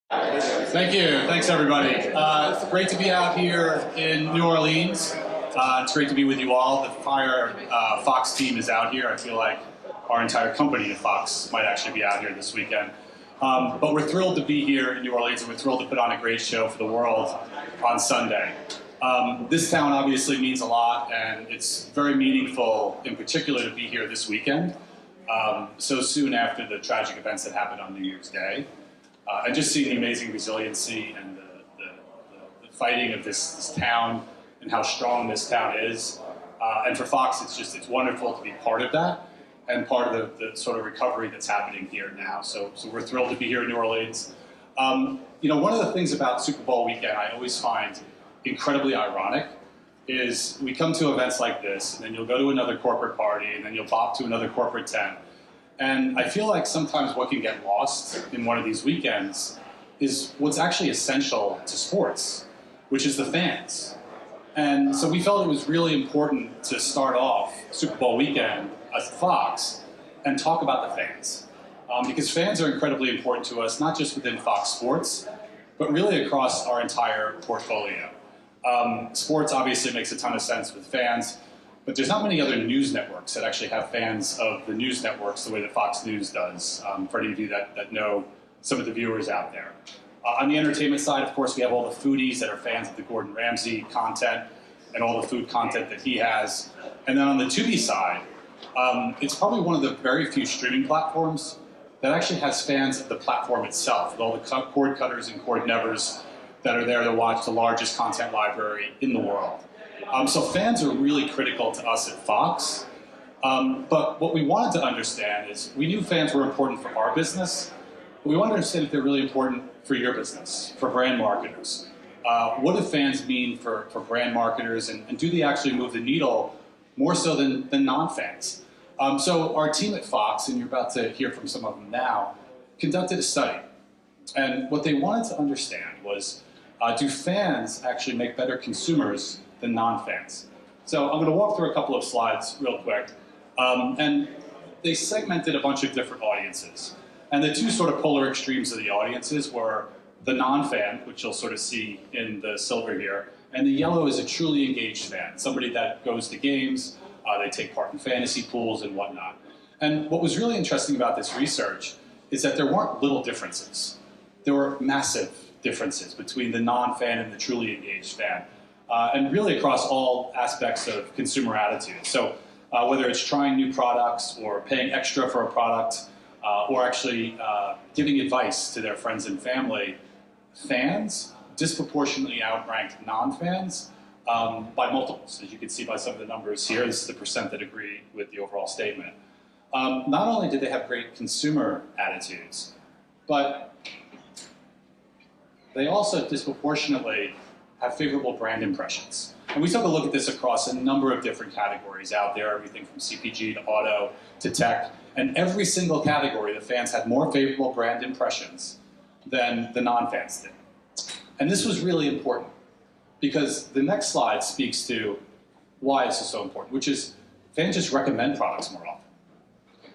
Thank you. Thanks, everybody. It's great to be out here in New Orleans. It's great to be with you all. The Fox team is out here. I feel like our entire company at Fox might actually be out here this weekend. But we're thrilled to be here in New Orleans, and we're thrilled to put on a great show for the world on Sunday. This town obviously means a lot, and it's very meaningful in particular to be here this weekend, so soon after the tragic events that happened on New Year's Day. And just seeing the amazing resiliency and the fighting of this town and how strong this town is. And for Fox, it's wonderful to be part of that and part of the sort of recovery that's happening here now. So we're thrilled to be here in New Orleans. One of the things about Super Bowl weekend I always find incredibly ironic is we come to events like this, and then you'll go to another corporate party, and then you'll bop to another corporate tent. And I feel like sometimes what can get lost in one of these weekends is what's actually essential to sports, which is the fans. And so we felt it was really important to start off Super Bowl weekend as Fox and talk about the fans. Because fans are incredibly important to us, not just within Fox Sports, but really across our entire portfolio. Sports obviously makes a ton of sense with fans, but there's not many other news networks that actually have fans of the news networks the way that Fox News does, for any of you that know some of the viewers out there. On the entertainment side, of course, we have all the foodies that are fans of the Gordon Ramsay content and all the food content that he has. And then on the Tubi side, it's probably one of the very few streaming platforms that actually has fans of the platform itself, with all the cord cutters and cord nevers that are there to watch the largest content library in the world. So fans are really critical to us at Fox, but what we wanted to understand is we knew fans were important for our business, but we wanted to understand if they're really important for your business, for brand marketers. What do fans mean for brand marketers, and do they actually move the needle more so than non-fans? So our team at Fox, and you're about to hear from some of them now, conducted a study. And what they wanted to understand was, do fans actually make better consumers than non-fans? So I'm going to walk through a couple of slides real quick. And they segmented a bunch of different audiences. And the two sort of polar extremes of the audiences were the non-fan, which you'll sort of see in the silver here, and the yellow is a truly engaged fan, somebody that goes to games, they take part in fantasy pools and whatnot. And what was really interesting about this research is that there weren't little differences. There were massive differences between the non-fan and the truly engaged fan. And really across all aspects of consumer attitude. So whether it's trying new products or paying extra for a product or actually giving advice to their friends and family, fans disproportionately outranked non-fans by multiples. As you can see by some of the numbers here, this is the percent that agree with the overall statement. Not only did they have great consumer attitudes, but they also disproportionately have favorable brand impressions. And we took a look at this across a number of different categories out there, everything from CPG to auto to tech. And every single category, the fans had more favorable brand impressions than the non-fans did. And this was really important because the next slide speaks to why this is so important, which is fans just recommend products more often.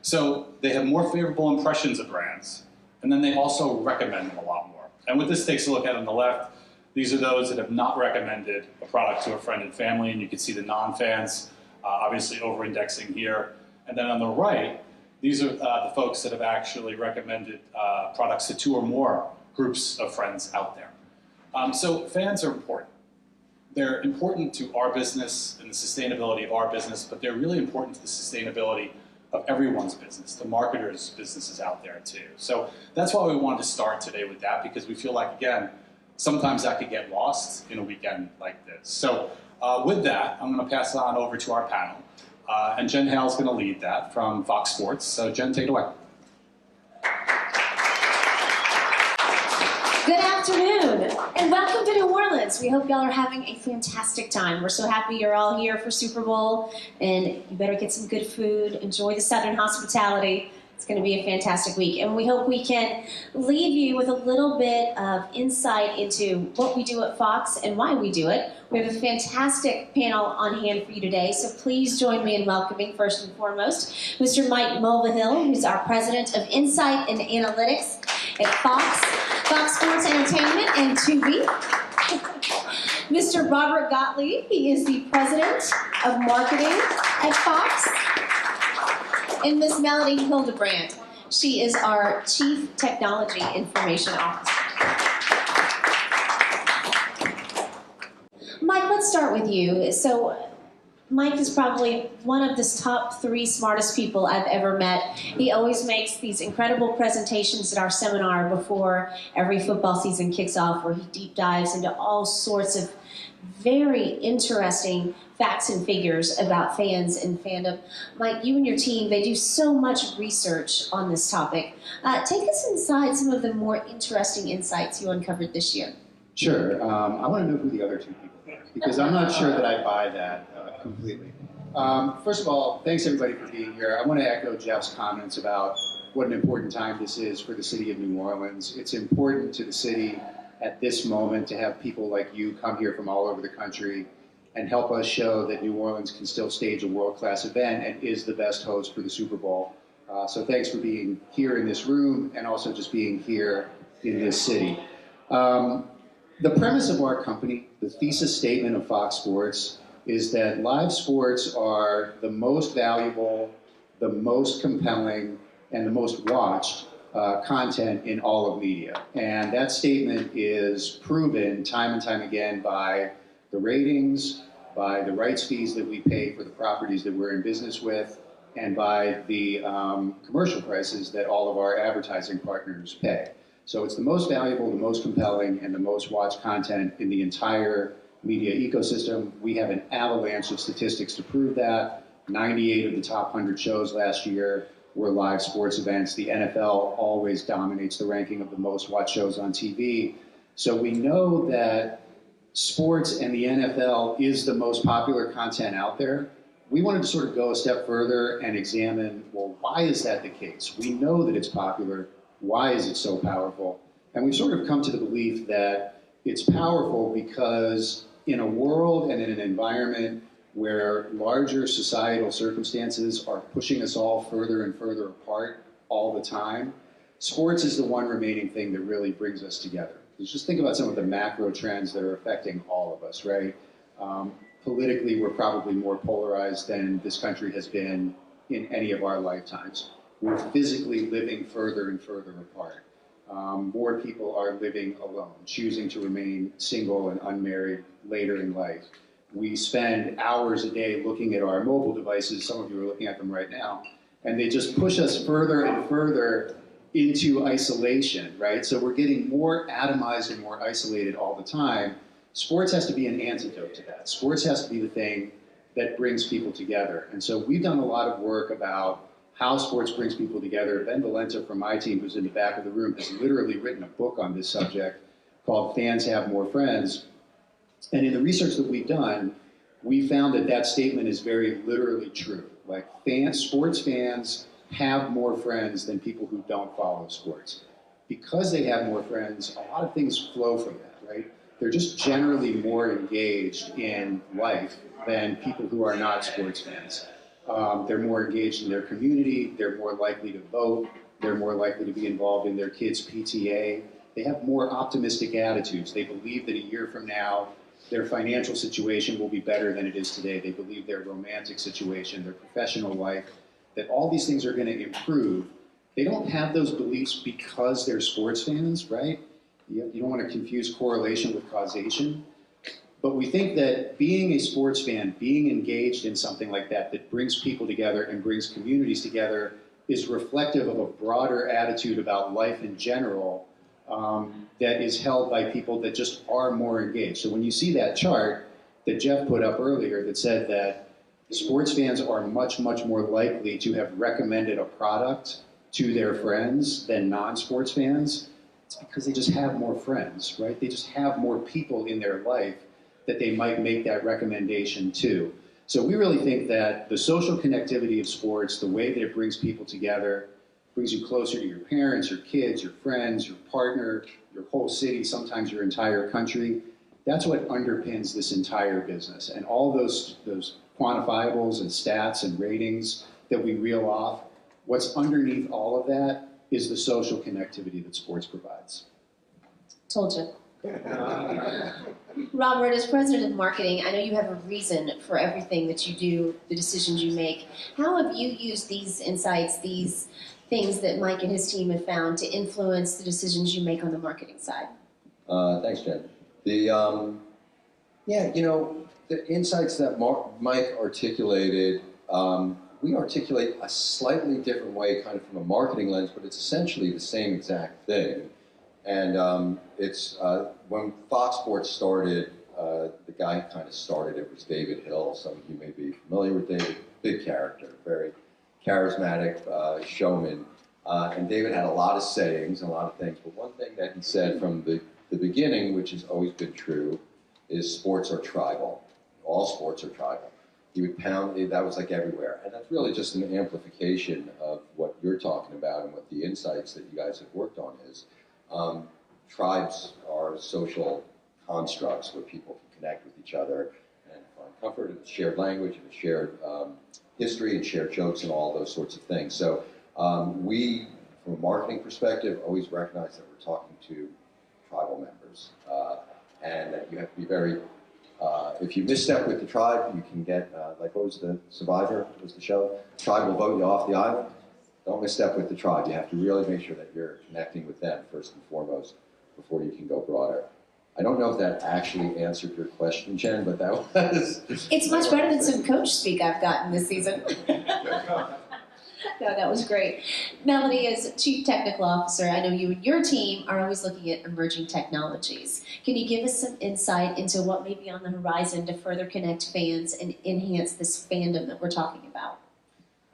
So they have more favorable impressions of brands, and then they also recommend them a lot more. And what this takes a look at on the left, these are those that have not recommended a product to a friend and family, and you can see the non-fans obviously over-indexing here. And then on the right, these are the folks that have actually recommended products to two or more groups of friends out there. So fans are important. They're important to our business and the sustainability of our business, but they're really important to the sustainability of everyone's business, the marketers' businesses out there too. So that's why we wanted to start today with that, because we feel like, again, sometimes that could get lost in a weekend like this. So with that, I'm going to pass it on over to our panel. And Jen Hale is going to lead that from Fox Sports. So Jen, take it away. Good afternoon, and welcome to New Orleans. We hope y'all are having a fantastic time. We're so happy you're all here for Super Bowl, and you better get some good food, enjoy the Southern hospitality. It's going to be a fantastic week, and we hope we can leave you with a little bit of insight into what we do at Fox and why we do it. We have a fantastic panel on hand for you today, so please join me in welcoming, first and foremost, Mr. Mike Mulvihill, who's our President of Insight and Analytics at Fox. Fox Sports Entertainment and Tubi. Mr. Robert Gottlieb, he is the President of Marketing at Fox. And Miss Melody Hildebrandt, she is our Chief Technology Information Officer. Mike, let's start with you. So, Mike is probably one of the top 3 smartest people I've ever met. He always makes these incredible presentations at our seminar before every football season kicks off, where he deep dives into all sorts of very interesting facts and figures about fans and fandom. Mike, you and your team, they do so much research on this topic. Take us inside some of the more interesting insights you uncovered this year. Sure. I want to know who the other 2 people are, because I'm not sure that I buy that completely. First of all, thanks everybody for being here. I want to echo Jeff's comments about what an important time this is for the city of New Orleans. It's important to the city at this moment to have people like you come here from all over the country and help us show that New Orleans can still stage a world-class event and is the best host for the Super Bowl. So thanks for being here in this room and also just being here in this city. The premise of our company, the thesis statement of Fox Sports, is that live sports are the most valuable, the most compelling, and the most watched content in all of media. And that statement is proven time and time again by the ratings, by the rights fees that we pay for the properties that we're in business with, and by the commercial prices that all of our advertising partners pay. So it's the most valuable, the most compelling, and the most watched content in the entire media ecosystem. We have an avalanche of statistics to prove that. 98 of the top 100 shows last year were live sports events. The NFL always dominates the ranking of the most watched shows on TV. So we know that sports and the NFL is the most popular content out there. We wanted to sort of go a step further and examine, well, why is that the case? We know that it's popular. Why is it so powerful? And we've sort of come to the belief that it's powerful because in a world and in an environment where larger societal circumstances are pushing us all further and further apart all the time, sports is the one remaining thing that really brings us together. Just think about some of the macro trends that are affecting all of us, right? Politically, we're probably more polarized than this country has been in any of our lifetimes. We're physically living further and further apart. More people are living alone, choosing to remain single and unmarried later in life. We spend hours a day looking at our mobile devices. Some of you are looking at them right now, and they just push us further and further into isolation, right? So we're getting more atomized and more isolated all the time. Sports has to be an antidote to that. Sports has to be the thing that brings people together. And so we've done a lot of work about how sports brings people together. Ben Valenta from my team, who's in the back of the room, has literally written a book on this subject called Fans Have More Friends. And in the research that we've done, we found that that statement is very literally true. Like sports fans have more friends than people who don't follow sports. Because they have more friends, a lot of things flow from that, right? They're just generally more engaged in life than people who are not sports fans. They're more engaged in their community, they're more likely to vote, they're more likely to be involved in their kids' PTA. They have more optimistic attitudes. They believe that a year from now, their financial situation will be better than it is today. They believe their romantic situation, their professional life, that all these things are going to improve. They don't have those beliefs because they're sports fans, right? You don't want to confuse correlation with causation. But we think that being a sports fan, being engaged in something like that, that brings people together and brings communities together, is reflective of a broader attitude about life in general that is held by people that just are more engaged. So when you see that chart that Jeff put up earlier that said that sports fans are much, much more likely to have recommended a product to their friends than non-sports fans, it's because they just have more friends, right? They just have more people in their life that they might make that recommendation to. So we really think that the social connectivity of sports, the way that it brings people together, brings you closer to your parents, your kids, your friends, your partner, your whole city, sometimes your entire country. That's what underpins this entire business. And all those quantifiables and stats and ratings that we reel off, what's underneath all of that is the social connectivity that sports provides. Told you. Robert, as president of marketing, I know you have a reason for everything that you do, the decisions you make. How have you used these insights, these things that Mike and his team have found to influence the decisions you make on the marketing side? Thanks, Jen. The insights that Mike articulated, we articulate a slightly different way, kind of from a marketing lens, but it's essentially the same exact thing. And it's when Fox Sports started, the guy who kind of started it was David Hale. Some of you may be familiar with David. Big character, very charismatic showman. And David had a lot of sayings, a lot of things. But one thing that he said from the beginning, which has always been true, is sports are tribal. All sports are tribal. He would pound, that was like everywhere. And that's really just an amplification of what you're talking about and what the insights that you guys have worked on is. Tribes are social constructs where people can connect with each other and find comfort in a shared language and a shared history and shared jokes and all those sorts of things. So we, from a marketing perspective, always recognize that we're talking to tribal members and that you have to be very, if you misstep with the tribe, you can get, like what was the Survivor, what was the show? Tribe will vote you off the island. Don't misstep with the tribe. You have to really make sure that you're connecting with them first and foremost before you can go broader. I don't know if that actually answered your question, Jen, but that was... It's much better than some coach speak I've gotten this season. No, that was great. Melody, as Chief Technical Officer, I know you and your team are always looking at emerging technologies. Can you give us some insight into what may be on the horizon to further connect fans and enhance this fandom that we're talking about?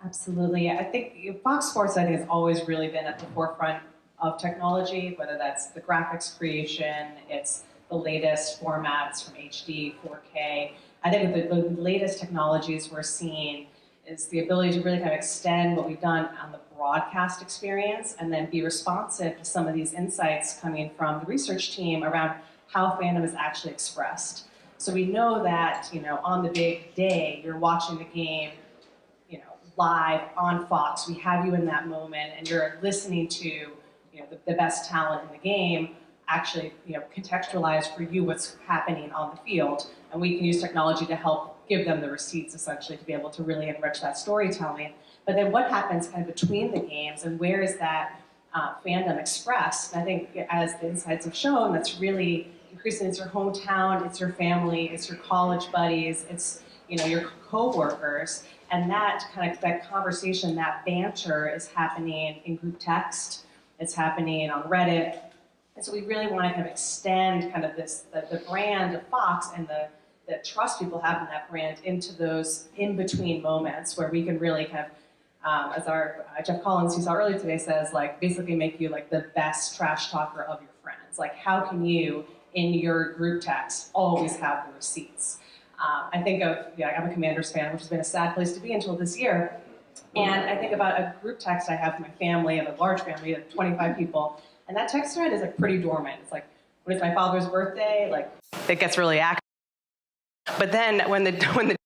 Absolutely. I think Fox Sports, I think, has always really been at the forefront of technology, whether that's the graphics creation, it's the latest formats from HD, 4K. I think with the latest technologies we're seeing is the ability to really kind of extend what we've done on the broadcast experience and then be responsive to some of these insights coming from the research team around how fandom is actually expressed. So we know that, on the big day, you're watching the game, live on Fox. We have you in that moment and you're listening to, the best talent in the game actually, contextualize for you what's happening on the field. And we can use technology to help give them the receipts, essentially, to be able to really enrich that storytelling. But then what happens kind of between the games and where is that fandom expressed? And I think as the insights have shown, that's really increasing. It's your hometown, it's your family, it's your college buddies, it's your co-workers. And that conversation, that banter is happening in group text, it's happening on Reddit. And so we really want to kind of extend kind of the brand of Fox and the trust people have in that brand into those in-between moments where we can really kind of, as our Jeff Collins, who saw earlier today, says, basically make you the best trash talker of your friends. How can you, in your group text, always have the receipts? I think of, I'm a Commanders fan, which has been a sad place to be until this year. And I think about a group text I have with my family, I have a large family of 25 people, and that text thread is pretty dormant. It's when it's my father's birthday, it gets really active. But then when the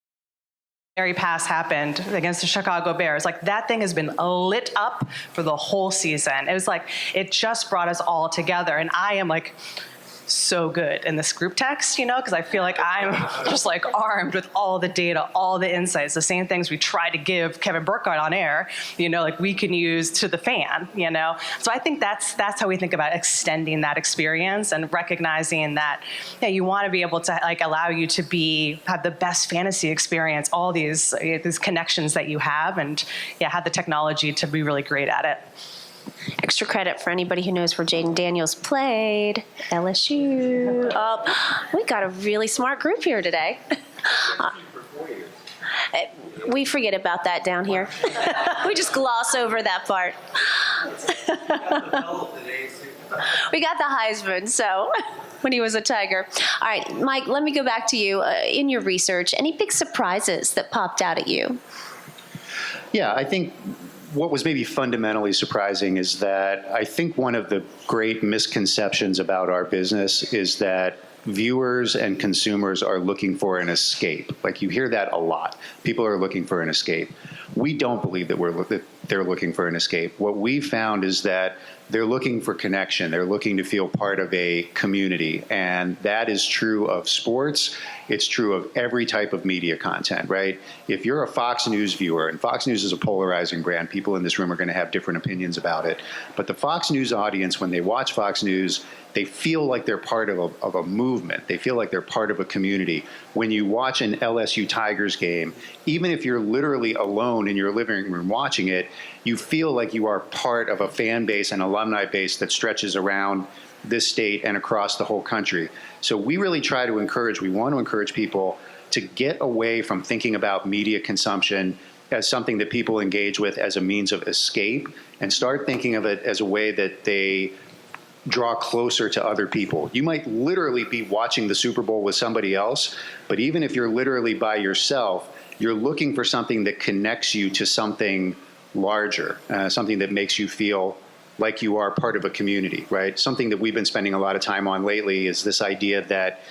pass happened against the Chicago Bears, that thing has been lit up for the whole season. It was it just brought us all together, and I am so good in this group text, because I feel I'm just armed with all the data, all the insights, the same things we try to give Kevin Burkhardt on air, we can use to the fan, So I think that's how we think about extending that experience and recognizing that you want to be able to allow you to have the best fantasy experience, all these connections that you have, and have the technology to be really great at it. Extra credit for anybody who knows where Jaden Daniels played, LSU. We got a really smart group here today. We forget about that down here. We just gloss over that part. We got the Heisman, so when he was a Tiger. All right, Mike, let me go back to you. In your research, any big surprises that popped out at you? Yeah, I think what was maybe fundamentally surprising is that I think one of the great misconceptions about our business is that viewers and consumers are looking for an escape. You hear that a lot. People are looking for an escape. We don't believe that they're looking for an escape. What we found is that they're looking for connection. They're looking to feel part of a community. And that is true of sports. It's true of every type of media content, right? If you're a Fox News viewer, and Fox News is a polarizing brand, people in this room are going to have different opinions about it. But the Fox News audience, when they watch Fox News, they feel like they're part of a movement. They feel like they're part of a community. When you watch an LSU Tigers game, even if you're literally alone in your living room watching it, you feel like you are part of a fan base and alumni base that stretches around this state and across the whole country. So we really try to encourage, we want to encourage people to get away from thinking about media consumption as something that people engage with as a means of escape, and start thinking of it as a way that they draw closer to other people. You might literally be watching the Super Bowl with somebody else, but even if you're literally by yourself, you're looking for something that connects you to something larger, something that makes you feel like you are part of a community, right? Something that we've been spending a lot of time on lately is this idea that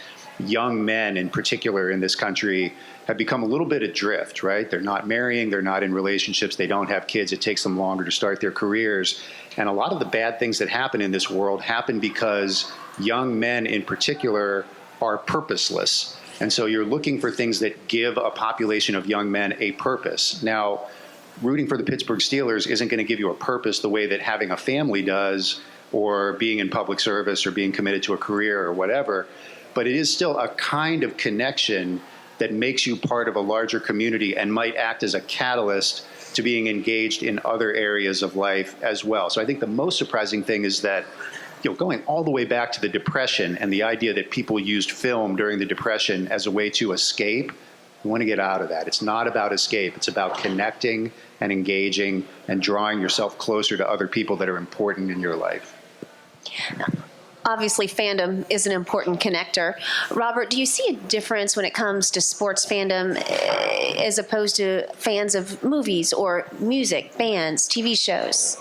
young men in particular in this country have become a little bit adrift, right? They're not marrying, they're not in relationships, they don't have kids, it takes them longer to start their careers. And a lot of the bad things that happen in this world happen because young men in particular are purposeless. And so you're looking for things that give a population of young men a purpose. Now, rooting for the Pittsburgh Steelers isn't going to give you a purpose the way that having a family does, or being in public service, or being committed to a career or whatever. But it is still a kind of connection that makes you part of a larger community and might act as a catalyst to being engaged in other areas of life as well. So I think the most surprising thing is that, going all the way back to the Depression and the idea that people used film during the Depression as a way to escape, you want to get out of that. It's not about escape. It's about connecting and engaging and drawing yourself closer to other people that are important in your life. Obviously, fandom is an important connector. Robert, do you see a difference when it comes to sports fandom as opposed to fans of movies or music, bands, TV shows?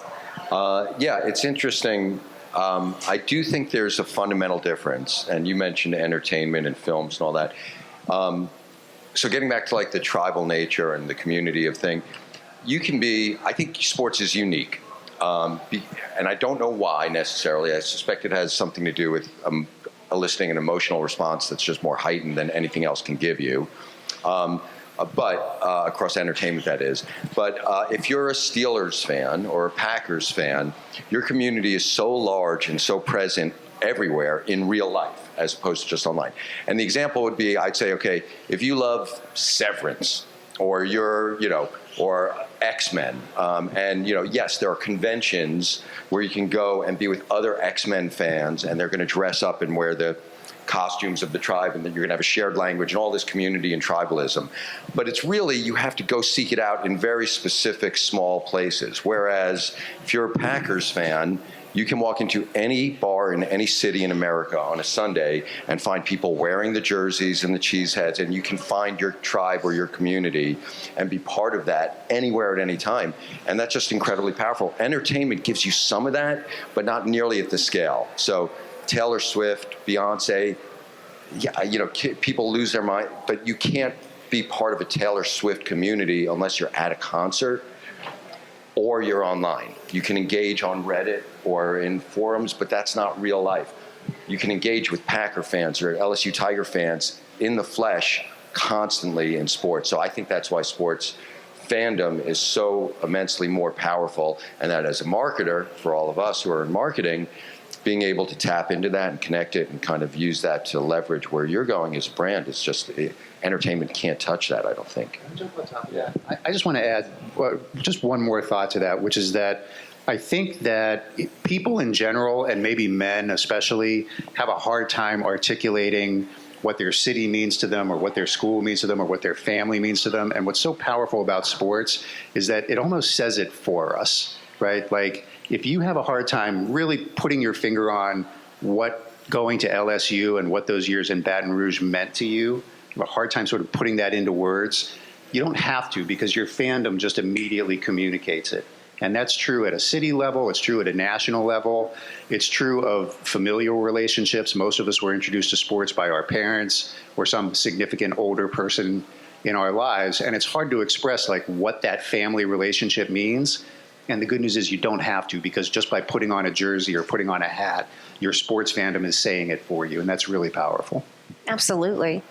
Yeah, it's interesting. I do think there's a fundamental difference, and you mentioned entertainment and films and all that. So getting back to like the tribal nature and the community of thing, I think sports is unique. And I don't know why necessarily. I suspect it has something to do with eliciting an emotional response that's just more heightened than anything else can give you. But across entertainment, that is. But if you're a Steelers fan or a Packers fan, your community is so large and so present everywhere in real life as opposed to just online. And the example would be, I'd say, okay, if you love Severance, or or X-Men, and yes, there are conventions where you can go and be with other X-Men fans, and they're going to dress up and wear the costumes of the tribe, and then you're going to have a shared language and all this community and tribalism. But it's really, you have to go seek it out in very specific small places. Whereas if you're a Packers fan, you can walk into any bar in any city in America on a Sunday and find people wearing the jerseys and the cheese heads, and you can find your tribe or your community and be part of that anywhere at any time. And that's just incredibly powerful. Entertainment gives you some of that, but not nearly at the scale. So Taylor Swift, Beyonce, people lose their mind, but you can't be part of a Taylor Swift community unless you're at a concert or you're online. You can engage on Reddit or in forums, but that's not real life. You can engage with Packer fans or LSU Tiger fans in the flesh constantly in sports. So I think that's why sports fandom is so immensely more powerful, and that as a marketer, for all of us who are in marketing, being able to tap into that and connect it and kind of use that to leverage where you're going as a brand is just, entertainment can't touch that, I don't think. Yeah. I just want to add just one more thought to that, which is that I think that people in general, and maybe men especially, have a hard time articulating what their city means to them, or what their school means to them, or what their family means to them. And what's so powerful about sports is that it almost says it for us, right? Like, if you have a hard time really putting your finger on what going to LSU and what those years in Baton Rouge meant to you, you have a hard time sort of putting that into words, you don't have to, because your fandom just immediately communicates it. And that's true at a city level, it's true at a national level, it's true of familial relationships. Most of us were introduced to sports by our parents or some significant older person in our lives, and it's hard to express like what that family relationship means And the good news is you don't have to, because just by putting on a jersey or putting on a hat, your sports fandom is saying it for you, and that's really powerful. Absolutely.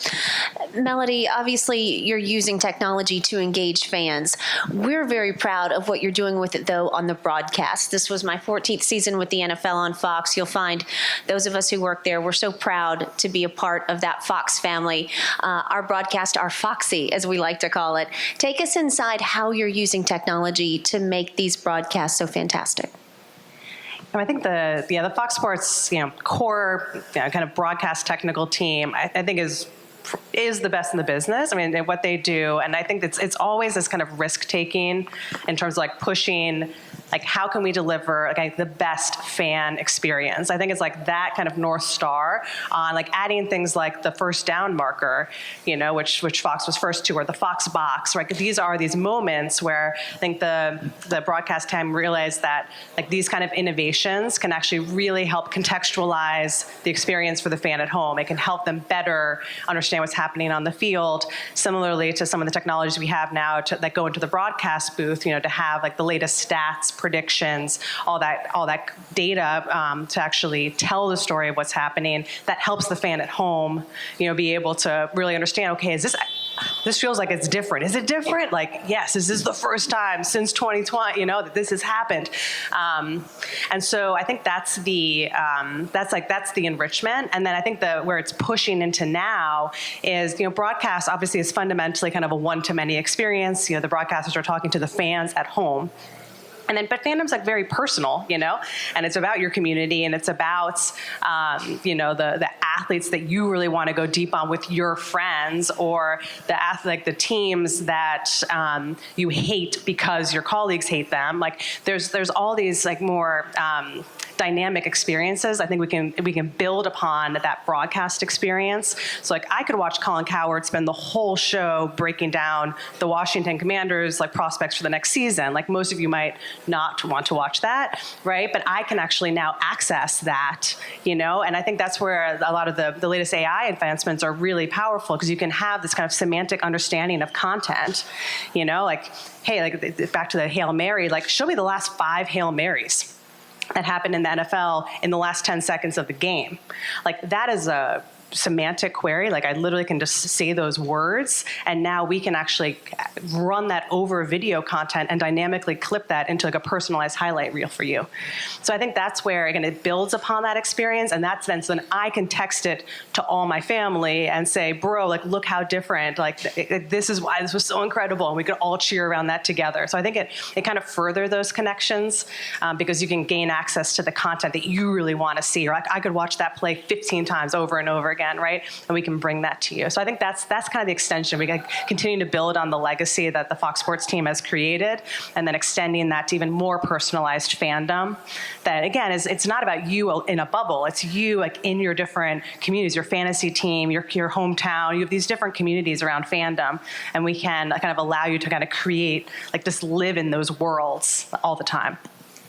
Melody, obviously you're using technology to engage fans. We're very proud of what you're doing with it, though, on the broadcast. This was my 14th season with the NFL on Fox. You'll find those of us who work there, we're so proud to be a part of that Fox family. Our broadcast, our Foxy, as we like to call it. Take us inside how you're using technology to make these broadcasts so fantastic. I think the Fox Sports core kind of broadcast technical team I think is the best in the business. I mean, what they do, and I think it's always this kind of risk taking in terms of like pushing, like how can we deliver the best fan experience. I think it's like that kind of North Star on like adding things like the first down marker, which Fox was first to, or the Fox box, right? These are these moments where I think the broadcast team realized that like these kind of innovations can actually really help contextualize the experience for the fan at home. It can help them better understand what's happening on the field, similarly to some of the technologies we have now that go into the broadcast booth, to have like the latest stats, predictions, all that data to actually tell the story of what's happening. That helps the fan at home, be able to really understand, okay, this feels like it's different. Is it different? Like, yes, this is the first time since 2020, that this has happened. And so I think that's the enrichment. And then I think where it's pushing into now is, broadcast obviously is fundamentally kind of a one-to-many experience. The broadcasters are talking to the fans at home. But fandom's like very personal, and it's about your community, and it's about, the athletes that you really want to go deep on with your friends, or the teams that you hate because your colleagues hate them. Like there's all these like more dynamic experiences. I think we can build upon that broadcast experience. So like I could watch Colin Cowherd spend the whole show breaking down the Washington Commanders like prospects for the next season. Like most of you might not want to watch that, right? But I can actually now access that, and I think that's where a lot of the latest AI advancements are really powerful, because you can have this kind of semantic understanding of content, like, hey, like back to the Hail Mary, like show me the last 5 Hail Marys that happened in the NFL in the last 10 seconds of the game. Like that is a semantic query. Like I literally can just say those words, and now we can actually run that over video content and dynamically clip that into like a personalized highlight reel for you. So I think that's where, again, it builds upon that experience, and that's then so then I can text it to all my family and say, bro, like look how different, like this is why this was so incredible, and we could all cheer around that together. So I think it kind of further those connections because you can gain access to the content that you really want to see. Or like I could watch that play 15 times over and over again, right? And we can bring that to you. So I think that's kind of the extension. We can continue to build on the legacy that the Fox Sports team has created, and then extending that to even more personalized fandom. That again it's not about you in a bubble. It's you like in your different communities, your fantasy team, your hometown. You have these different communities around fandom, and we can kind of allow you to kind of create like just live in those worlds all the time.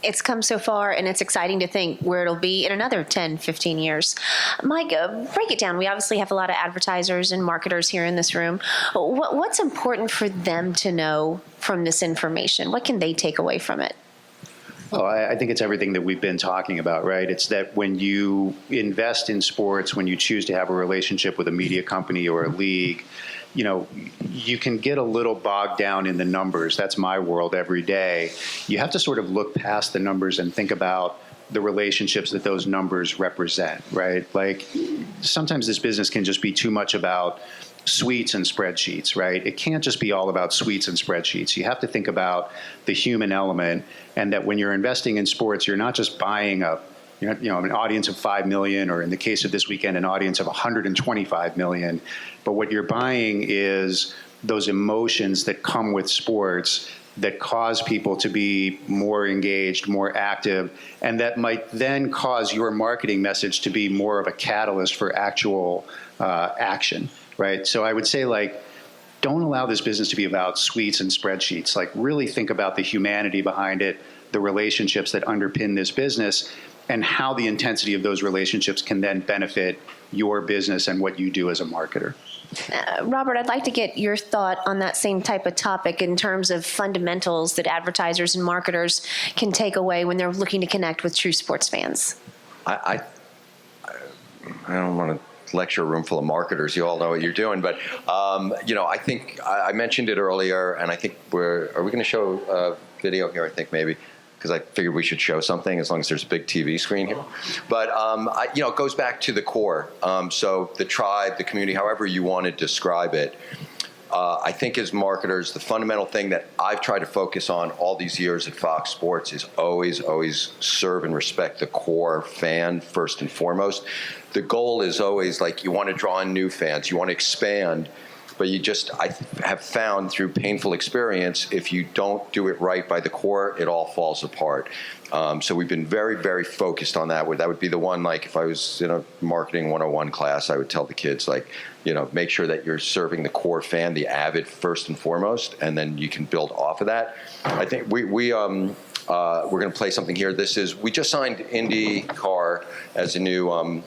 It's come so far, and it's exciting to think where it'll be in another 10, 15 years. Mike, break it down. We obviously have a lot of advertisers and marketers here in this room. What's important for them to know from this information? What can they take away from it? Well, I think it's everything that we've been talking about, right? It's that when you invest in sports, when you choose to have a relationship with a media company or a league, you can get a little bogged down in the numbers. That's my world every day. You have to sort of look past the numbers and think about the relationships that those numbers represent, right? Like sometimes this business can just be too much about suites and spreadsheets, right? It can't just be all about suites and spreadsheets. You have to think about the human element, and that when you're investing in sports, you're not just buying an audience of 5 million, or in the case of this weekend, an audience of 125 million. But what you're buying is those emotions that come with sports that cause people to be more engaged, more active, and that might then cause your marketing message to be more of a catalyst for actual action, right? So I would say, like, don't allow this business to be about suites and spreadsheets. Like, really think about the humanity behind it, the relationships that underpin this business. and how the intensity of those relationships can then benefit your business and what you do as a marketer. Robert, I'd like to get your thought on that same type of topic in terms of fundamentals that advertisers and marketers can take away when they're looking to connect with true sports fans. I don't want to lecture a room full of marketers. You all know what you're doing, but I think I mentioned it earlier, and I think are we going to show a video here? I think maybe. Because I figured we should show something as long as there's a big TV screen here. But, it goes back to the core. So the tribe, the community, however you want to describe it, I think as marketers, the fundamental thing that I've tried to focus on all these years at Fox Sports is always serve and respect the core fan first and foremost. The goal is always like you want to draw in new fans, you want to expand, but I have found through painful experience, if you don't do it right by the core, it all falls apart. So we've been very, very focused on that. That would be the one, like if I was in a marketing 101 class, I would tell the kids, make sure that you're serving the core fan, the avid first and foremost, and then you can build off of that. I think we're going to play something here. We just signed IndyCar as a new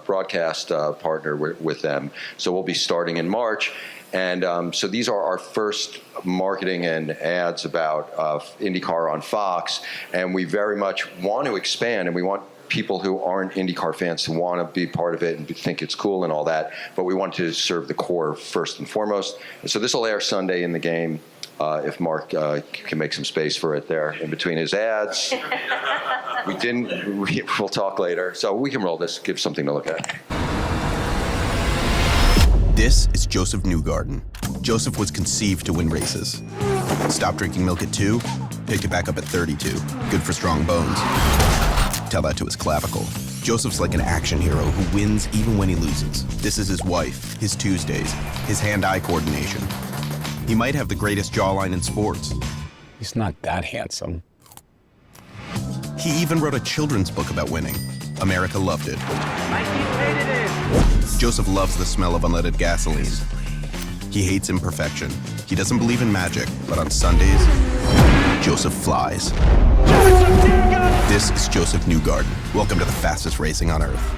broadcast partner with them. So we'll be starting in March. And so these are our first marketing and ads about IndyCar on Fox. And we very much want to expand, and we want people who aren't IndyCar fans to want to be part of it and think it's cool and all that. But we want to serve the core first and foremost. And so this will air Sunday in the game. If Mark can make some space for it there in between his ads. We'll talk later. So we can roll this, give something to look at. This is Joseph Newgarden. Joseph was conceived to win races. Stopped drinking milk at 2, picked it back up at 32. Good for strong bones. Tell that to his clavicle. Joseph's like an action hero who wins even when he loses. This is his wife, his Tuesdays, his hand-eye coordination. He might have the greatest jawline in sports. He's not that handsome. He even wrote a children's book about winning. America loved it. Joseph loves the smell of unleaded gasoline. He hates imperfection. He doesn't believe in magic, but on Sundays, Joseph flies. This is Joseph Newgarden. Welcome to the fastest racing on earth.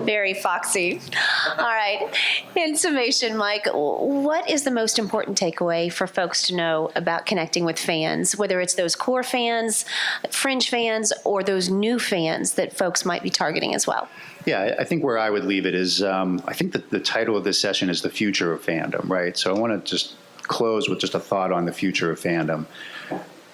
Very foxy. All right. In summation, Mike, what is the most important takeaway for folks to know about connecting with fans, whether it's those core fans, fringe fans, or those new fans that folks might be targeting as well? Yeah, I think where I would leave it is, I think that the title of this session is The Future of Fandom, right? So I want to just close with just a thought on the future of fandom.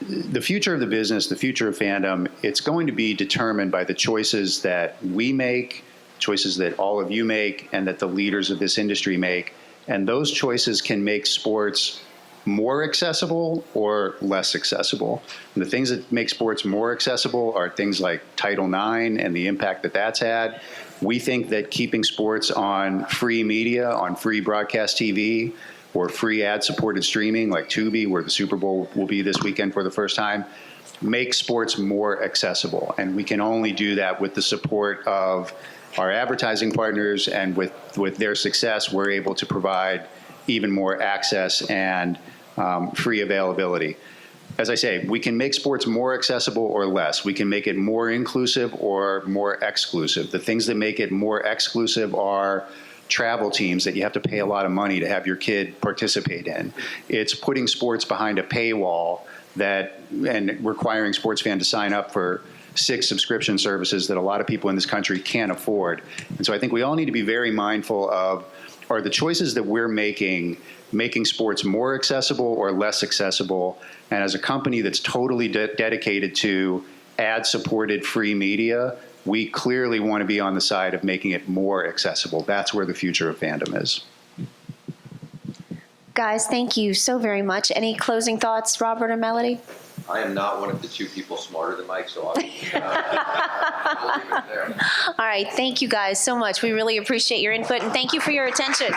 The future of the business, the future of fandom, it's going to be determined by the choices that we make, choices that all of you make, and that the leaders of this industry make. And those choices can make sports more accessible or less accessible. And the things that make sports more accessible are things like Title IX and the impact that that's had. We think that keeping sports on free media, on free broadcast TV, or free ad-supported streaming like Tubi, where the Super Bowl will be this weekend for the first time, makes sports more accessible. And we can only do that with the support of our advertising partners, and with their success, we're able to provide even more access and free availability. As I say, we can make sports more accessible or less. We can make it more inclusive or more exclusive. The things that make it more exclusive are travel teams that you have to pay a lot of money to have your kid participate in. It's putting sports behind a paywall and requiring sports fans to sign up for 6 subscription services that a lot of people in this country can't afford. And so I think we all need to be very mindful of, are the choices that we're making sports more accessible or less accessible? And as a company that's totally dedicated to ad-supported free media, we clearly want to be on the side of making it more accessible. That's where the future of fandom is. Guys, thank you so very much. Any closing thoughts, Robert or Melody? I am not one of the 2 people smarter than Mike, so I'll leave it there. All right. Thank you guys so much. We really appreciate your input, and thank you for your attention.